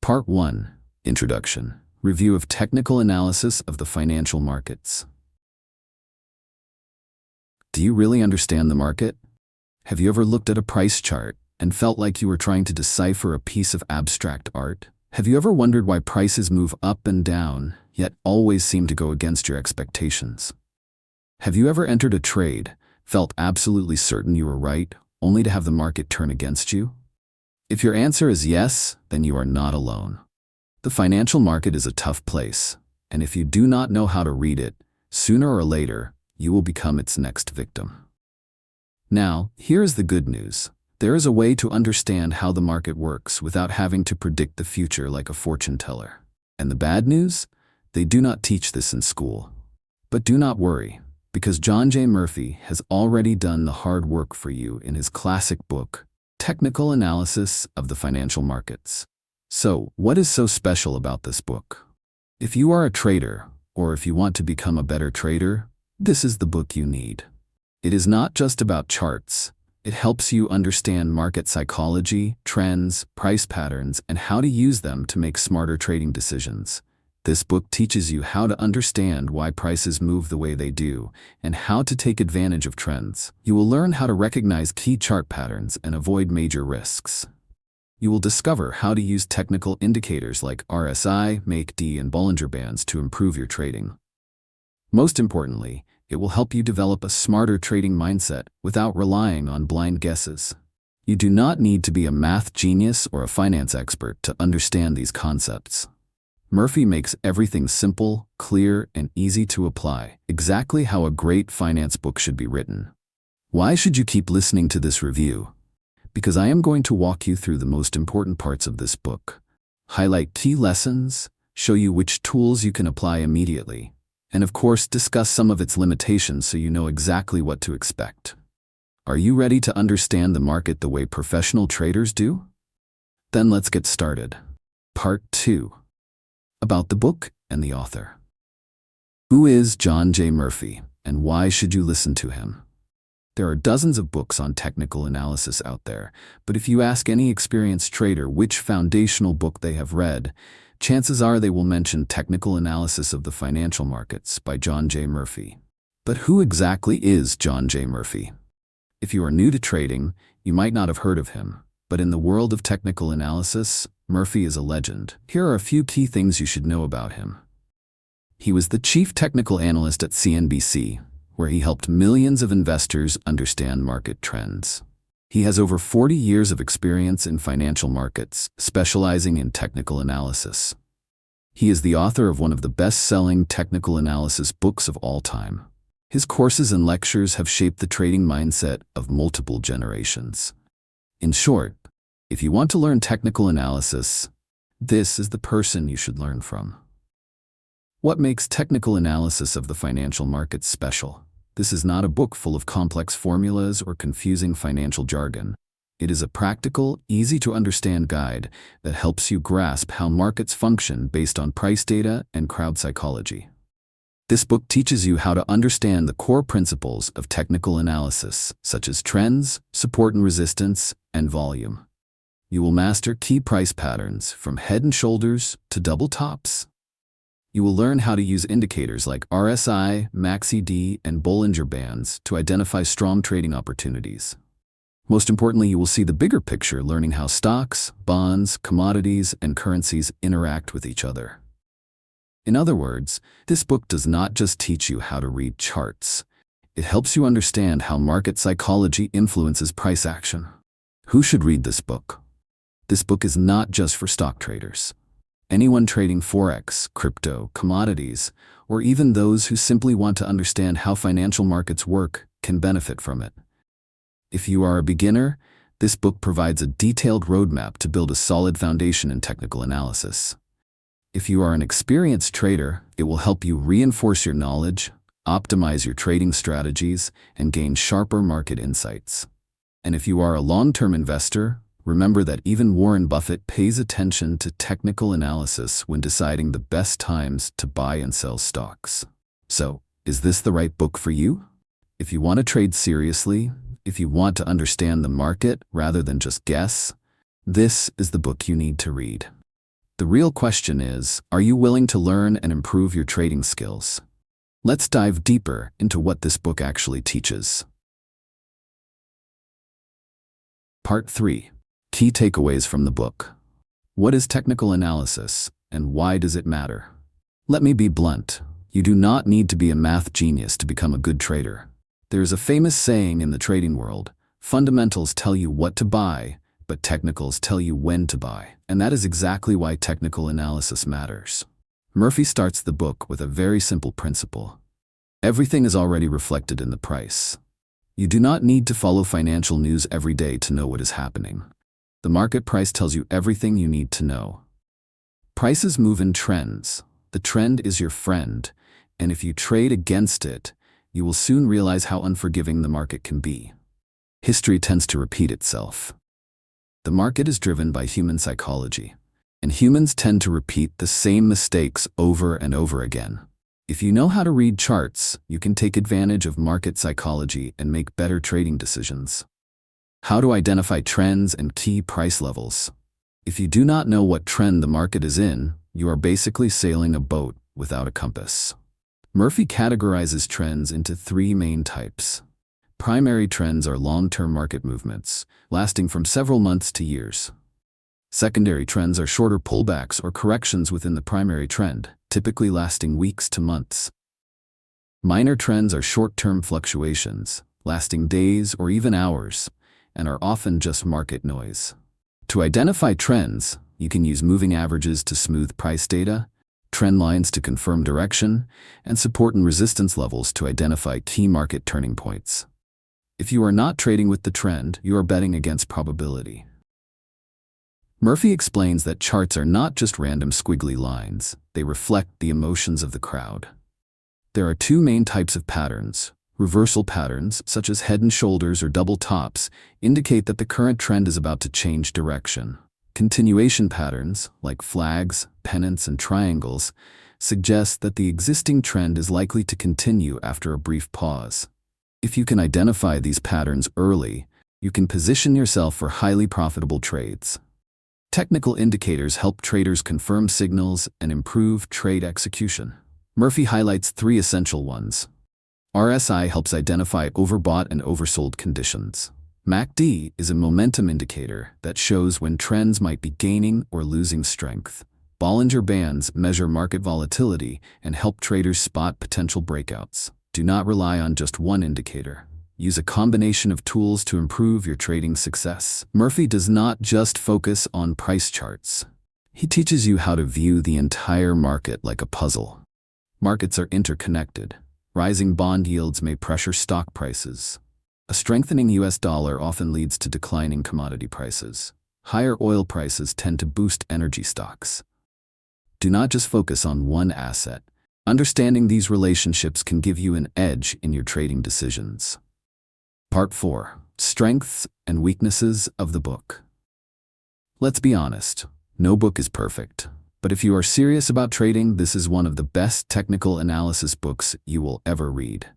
Part 1. Introduction. Review of technical analysis of the financial markets. Do you really understand the market? Have you ever looked at a price chart and felt like you were trying to decipher a piece of abstract art? Have you ever wondered why prices move up and down, yet always seem to go against your expectations? Have you ever entered a trade, felt absolutely certain you were right, only to have the market turn against you? If your answer is yes, then you are not alone. The financial market is a tough place, and if you do not know how to read it, sooner or later, you will become its next victim. Now, here is the good news. There is a way to understand how the market works without having to predict the future like a fortune teller. And the bad news? They do not teach this in school. But do not worry, because John J. Murphy has already done the hard work for you in his classic book, Technical Analysis of the Financial Markets. So, what is so special about this book? If you are a trader, or if you want to become a better trader, this is the book you need. It is not just about charts. It helps you understand market psychology, trends, price patterns, and how to use them to make smarter trading decisions. This book teaches you how to understand why prices move the way they do, and how to take advantage of trends. You will learn how to recognize key chart patterns and avoid major risks. You will discover how to use technical indicators like RSI, MACD, and Bollinger Bands to improve your trading. Most importantly, it will help you develop a smarter trading mindset without relying on blind guesses. You do not need to be a math genius or a finance expert to understand these concepts. Murphy makes everything simple, clear, and easy to apply, exactly how a great finance book should be written. Why should you keep listening to this review? Because I am going to walk you through the most important parts of this book, highlight key lessons, show you which tools you can apply immediately, and of course discuss some of its limitations so you know exactly what to expect. Are you ready to understand the market the way professional traders do? Then let's get started. Part 2. About the book and the author. Who is John J. Murphy, and why should you listen to him? There are dozens of books on technical analysis out there, but if you ask any experienced trader which foundational book they have read, chances are they will mention Technical Analysis of the Financial Markets by John J. Murphy. But who exactly is John J. Murphy? If you are new to trading, you might not have heard of him, but in the world of technical analysis, Murphy is a legend. Here are a few key things you should know about him. He was the chief technical analyst at CNBC, where he helped millions of investors understand market trends. He has over 40 years of experience in financial markets, specializing in technical analysis. He is the author of one of the best-selling technical analysis books of all time. His courses and lectures have shaped the trading mindset of multiple generations. In short, if you want to learn technical analysis, this is the person you should learn from. What makes technical analysis of the financial markets special? This is not a book full of complex formulas or confusing financial jargon. It is a practical, easy-to-understand guide that helps you grasp how markets function based on price data and crowd psychology. This book teaches you how to understand the core principles of technical analysis, such as trends, support and resistance, and volume. You will master key price patterns from head and shoulders to double tops. You will learn how to use indicators like RSI, MACD, and Bollinger Bands to identify strong trading opportunities. Most importantly, you will see the bigger picture, learning how stocks, bonds, commodities, and currencies interact with each other. In other words, this book does not just teach you how to read charts. It helps you understand how market psychology influences price action. Who should read this book? This book is not just for stock traders. Anyone trading Forex, crypto, commodities, or even those who simply want to understand how financial markets work can benefit from it. If you are a beginner, this book provides a detailed roadmap to build a solid foundation in technical analysis. If you are an experienced trader, it will help you reinforce your knowledge, optimize your trading strategies, and gain sharper market insights. And if you are a long-term investor, remember that even Warren Buffett pays attention to technical analysis when deciding the best times to buy and sell stocks. So, is this the right book for you? If you want to trade seriously, if you want to understand the market rather than just guess, this is the book you need to read. The real question is, are you willing to learn and improve your trading skills? Let's dive deeper into what this book actually teaches. Part 3. Key takeaways from the book. What is technical analysis, and why does it matter? Let me be blunt. You do not need to be a math genius to become a good trader. There is a famous saying in the trading world, fundamentals tell you what to buy, but technicals tell you when to buy. And that is exactly why technical analysis matters. Murphy starts the book with a very simple principle. Everything is already reflected in the price. You do not need to follow financial news every day to know what is happening. The market price tells you everything you need to know. Prices move in trends. The trend is your friend, and if you trade against it, you will soon realize how unforgiving the market can be. History tends to repeat itself. The market is driven by human psychology, and humans tend to repeat the same mistakes over and over again. If you know how to read charts, you can take advantage of market psychology and make better trading decisions. How to identify trends and key price levels. If you do not know what trend the market is in, you are basically sailing a boat without a compass. Murphy categorizes trends into 3 main types. Primary trends are long-term market movements, lasting from several months to years. Secondary trends are shorter pullbacks or corrections within the primary trend, typically lasting weeks to months. Minor trends are short-term fluctuations, lasting days or even hours, and are often just market noise. To identify trends, you can use moving averages to smooth price data, trend lines to confirm direction, and support and resistance levels to identify key market turning points. If you are not trading with the trend, you are betting against probability. Murphy explains that charts are not just random squiggly lines, they reflect the emotions of the crowd. There are 2 main types of patterns. Reversal patterns, such as head and shoulders or double tops, indicate that the current trend is about to change direction. Continuation patterns, like flags, pennants, and triangles, suggest that the existing trend is likely to continue after a brief pause. If you can identify these patterns early, you can position yourself for highly profitable trades. Technical indicators help traders confirm signals and improve trade execution. Murphy highlights 3 essential ones. RSI helps identify overbought and oversold conditions. MACD is a momentum indicator that shows when trends might be gaining or losing strength. Bollinger Bands measure market volatility and help traders spot potential breakouts. Do not rely on just one indicator. Use a combination of tools to improve your trading success. Murphy does not just focus on price charts. He teaches you how to view the entire market like a puzzle. Markets are interconnected. Rising bond yields may pressure stock prices. A strengthening US dollar often leads to declining commodity prices. Higher oil prices tend to boost energy stocks. Do not just focus on one asset. Understanding these relationships can give you an edge in your trading decisions. Part 4. Strengths and weaknesses of the book. Let's be honest, no book is perfect. But if you are serious about trading, this is one of the best technical analysis books you will ever read.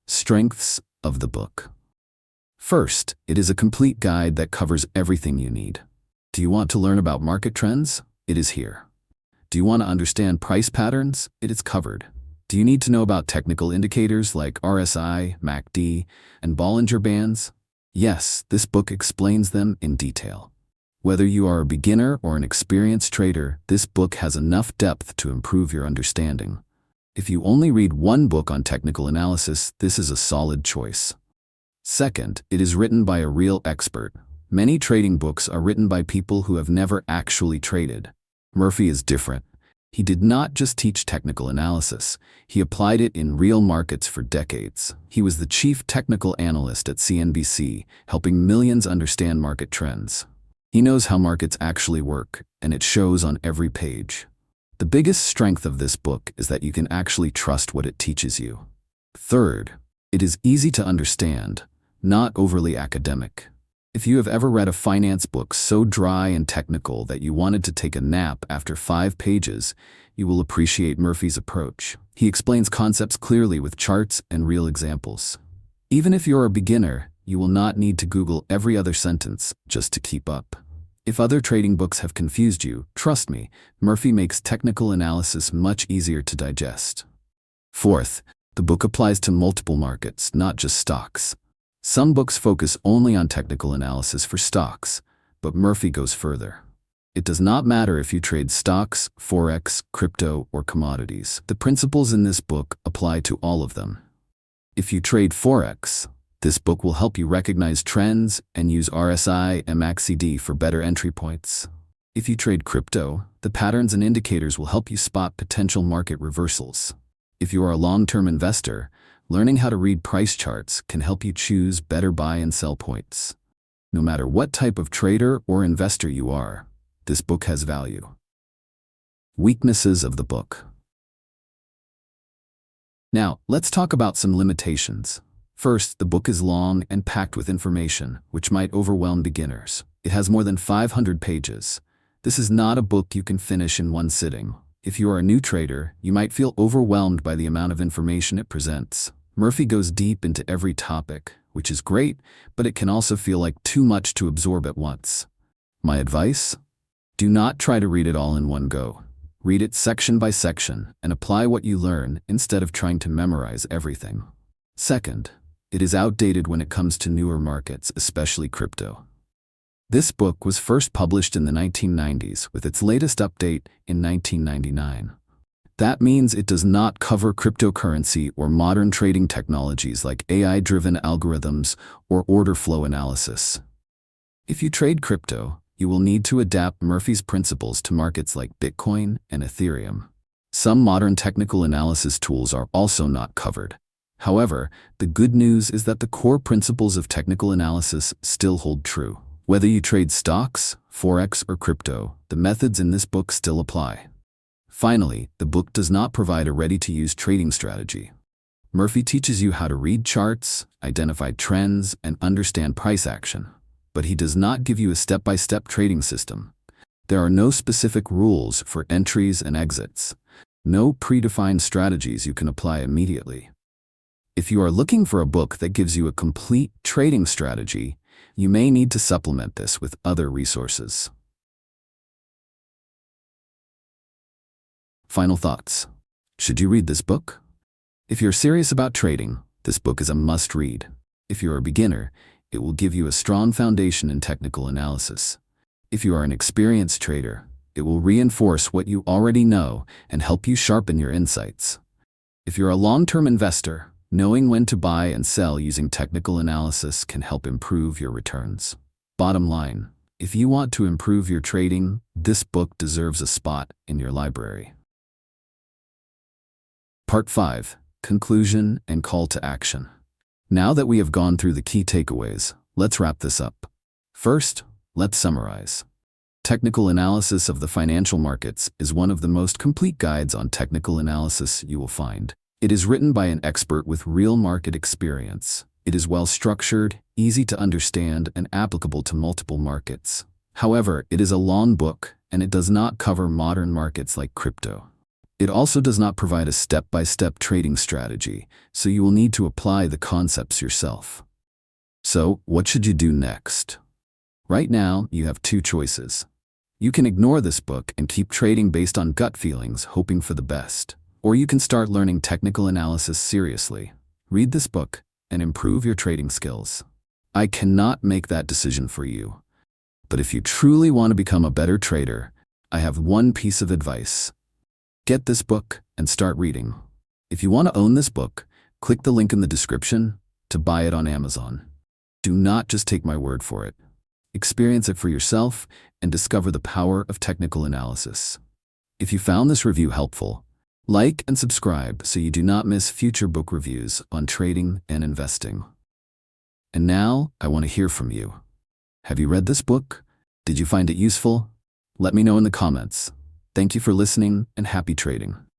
Strengths of the book. First, it is a complete guide that covers everything you need. Do you want to learn about market trends? It is here. Do you want to understand price patterns? It is covered. Do you need to know about technical indicators like RSI, MACD, and Bollinger Bands? Yes, this book explains them in detail. Whether you are a beginner or an experienced trader, this book has enough depth to improve your understanding. If you only read one book on technical analysis, this is a solid choice. Second, it is written by a real expert. Many trading books are written by people who have never actually traded. Murphy is different. He did not just teach technical analysis, he applied it in real markets for decades. He was the chief technical analyst at CNBC, helping millions understand market trends. He knows how markets actually work, and it shows on every page. The biggest strength of this book is that you can actually trust what it teaches you. Third, it is easy to understand, not overly academic. If you have ever read a finance book so dry and technical that you wanted to take a nap after 5 pages, you will appreciate Murphy's approach. He explains concepts clearly with charts and real examples. Even if you're a beginner, you will not need to Google every other sentence just to keep up. If other trading books have confused you, trust me, Murphy makes technical analysis much easier to digest. Fourth, the book applies to multiple markets, not just stocks. Some books focus only on technical analysis for stocks, but Murphy goes further. It does not matter if you trade stocks, Forex, crypto, or commodities. The principles in this book apply to all of them. If you trade Forex, this book will help you recognize trends and use RSI and MACD for better entry points. If you trade crypto, the patterns and indicators will help you spot potential market reversals. If you are a long-term investor, learning how to read price charts can help you choose better buy and sell points. No matter what type of trader or investor you are, this book has value. Weaknesses of the book. Now, let's talk about some limitations. First, the book is long and packed with information, which might overwhelm beginners. It has more than 500 pages. This is not a book you can finish in one sitting. If you are a new trader, you might feel overwhelmed by the amount of information it presents. Murphy goes deep into every topic, which is great, but it can also feel like too much to absorb at once. My advice? Do not try to read it all in one go. Read it section by section and apply what you learn instead of trying to memorize everything. Second, it is outdated when it comes to newer markets, especially crypto. This book was first published in the 1990s, with its latest update in 1999. That means it does not cover cryptocurrency or modern trading technologies like AI-driven algorithms or order flow analysis. If you trade crypto, you will need to adapt Murphy's principles to markets like Bitcoin and Ethereum. Some modern technical analysis tools are also not covered. However, the good news is that the core principles of technical analysis still hold true. Whether you trade stocks, Forex, or crypto, the methods in this book still apply. Finally, the book does not provide a ready-to-use trading strategy. Murphy teaches you how to read charts, identify trends, and understand price action. But he does not give you a step-by-step trading system. There are no specific rules for entries and exits. No predefined strategies you can apply immediately. If you are looking for a book that gives you a complete trading strategy, you may need to supplement this with other resources. Final thoughts. Should you read this book? If you're serious about trading, this book is a must-read. If you're a beginner, it will give you a strong foundation in technical analysis. If you are an experienced trader, it will reinforce what you already know and help you sharpen your insights. If you're a long-term investor, knowing when to buy and sell using technical analysis can help improve your returns. Bottom line, if you want to improve your trading, this book deserves a spot in your library. Part 5. Conclusion and Call to Action. Now that we have gone through the key takeaways, let's wrap this up. First, let's summarize. Technical analysis of the financial markets is one of the most complete guides on technical analysis you will find. It is written by an expert with real market experience. It is well structured, easy to understand, and applicable to multiple markets. However, it is a long book, and it does not cover modern markets like crypto. It also does not provide a step-by-step trading strategy, so you will need to apply the concepts yourself. So, what should you do next? Right now, you have two choices. You can ignore this book and keep trading based on gut feelings, hoping for the best. Or you can start learning technical analysis seriously. Read this book and improve your trading skills. I cannot make that decision for you. But if you truly want to become a better trader, I have one piece of advice. Get this book and start reading. If you want to own this book, click the link in the description to buy it on Amazon. Do not just take my word for it. Experience it for yourself and discover the power of technical analysis. If you found this review helpful, like and subscribe so you do not miss future book reviews on trading and investing. And now, I want to hear from you. Have you read this book? Did you find it useful? Let me know in the comments. Thank you for listening and happy trading.